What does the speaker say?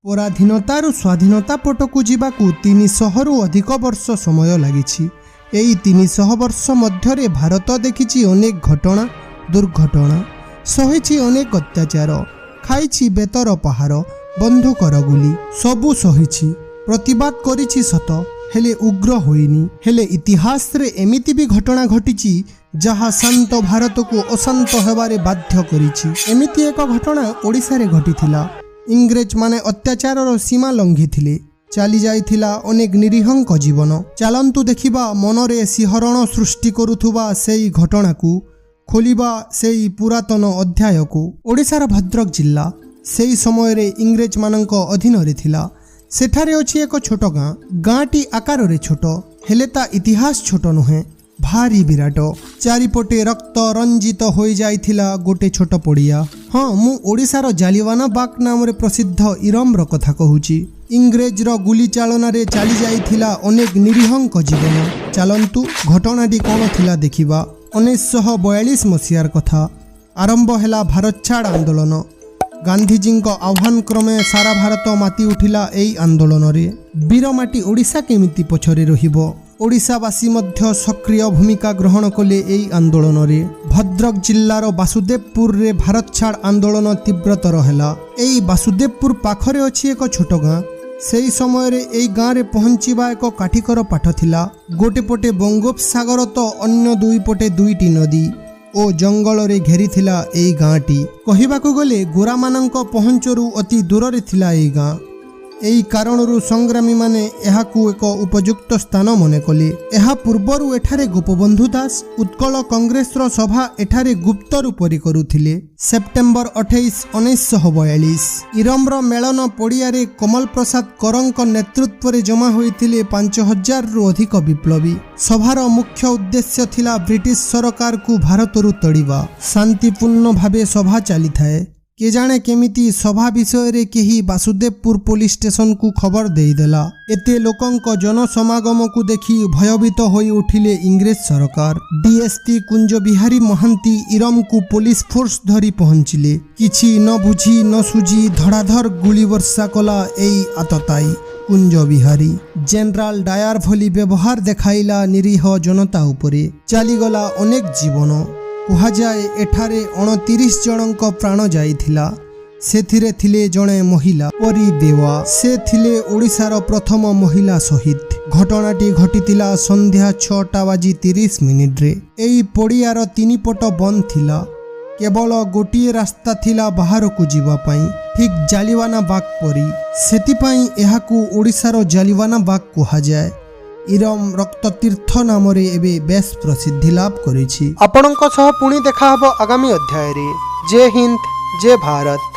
पराधीनतारू स्वाधीनता पटकू जावाकू 300 रु अधिक वर्ष समय लगी। एई 300 वर्ष मध्य भारत देखी अनेक घटना दुर्घटना, सही अनेक अत्याचार, खाई बेतर पहाड़, बंधुकर गुली, सबू सही प्रतिवाद करिछि सत, हेले उग्र होइनी। हेले इतिहास रे एमिति भी घटना घटी जहाँ शांत भारत को अशांत हेबारे बाध्य करिछि। एमिति एक घटना ओडिशा रे घटिथिला। इंग्रेज माने अत्याचार सीमा लंघी थिले, चली जाइथिला अनेक निरीहंक जीवन। चलंतु देखिबा मनरे सिहरण सृष्टि करुथुबा सेई घटना को, खोलिबा सेई पुरातन अध्याय को। ओडिशार भद्रक जिला सेई समय रे इंग्रेज मानक अधीन रे थिला। सेठारे अछि एक छोट गाँ। गाँटी आकार रे छोट, हेले ता इतिहास छोट नुहे, भारी विराट। चारिपटे रक्त रंजित हो जाइथिला गोटे छोट पड़िया। हाँ, मु ओडिशार जालियानवाला बाग नाम रे प्रसिद्ध इरम रो कथा कहूची। इंग्रेज रो गुली चालना रे चली जाइथिला अनेक निरीहंक जीवन। चलंतु घटनाटी कौन थिला देखिबा। 1942 मसीहार कथा। आरंभ हैला भारत छाड़ आंदोलन। गांधीजी आह्वान क्रमे सारा भारत माती उठिला एई आंदोलन रे। वीरमाटी ओडिशा केमिति पछरे रहिबो। ओडिशावासी मध्य सक्रिय भूमिका ग्रहण कले एई आंदोलन रे। भद्रक जिल्लार बासुदेवपुर रे भारत छाड़ आंदोलन तीव्रतर हैला। एई बासुदेवपुर पाखरे अछि एक छोट गाँ। सेई समय रे एई गाँ रे पहुंचीबा एक काठिकर पाठ थिला। गोटे पटे बंगोपसागर तो अन्य दुई पटे दुईटी नदी ओ जंगल रे घेरी थिला एई गाँटी। कहिबाकू गले गोरा मानक पहुंचरू अति दूर रे थिला एई गाँ। एई कारणरू संग्रामी माने एहाकू एक उपयुक्त स्थान मने कले। एहा पूर्वरु एठारे गोपबंधु दास उत्कल कांग्रेस रो सभा एठारे गुप्त रूपरी करुथिले। सेप्टेम्बर 28, 1942 इरम्र मेलन पड़िया रे कमल प्रसाद करंक नेतृत्व रे जमा होइथिले 5000 रु अधिक विप्लवी। सभार मुख्य उद्देश्य थिला ब्रिटिश सरकार को भारतरू तड़िबा। शांतिपूर्ण भावे सभा चली थाए। के जाने केमिति सभा विषय रे केही बासुदेवपुर पुलिस स्टेशन को खबर देदेला। एते लोकंक जनसमागम को देखी भयभीत होई उठिले इंग्रेज सरकार। डीएसपी कुंजबिहारी मोहांती इरम को पुलिस फोर्स धरी पहुंचिले। किछि न बुझी न सुझी धड़ाधड़ गुली वर्षा कला एई आतताई कुंजबिहारी। जनरल डायर भली व्यवहार देखाइला निरीह जनता उपरे। चलीगला अनेक जीवन। कुहाजाए एठारे 29 जनक प्राण जाइथिला। सेथिरे थिले जणे महिला परी बेवा। से थिले ओडिशार प्रथम महिला शहीद। घटनाटी घटितिला संध्या 6:30 रे। एई पड़ियार 3 पट बंद थिला। केवल गोटिए रास्ता थिला बाहर को जीवा पाई, ठीक जालियानवाला बाग परी। सेतिपाई एहाकू ओडिशार जालियानवाला बाग कुहाजाए। इरम रक्त तीर्थ नाम रे एबे बेस प्रसिद्धि लाभ करिछि। आपणक सह पुणी देखा हबो आगामी अध्याय रे। जय हिंद, जय भारत।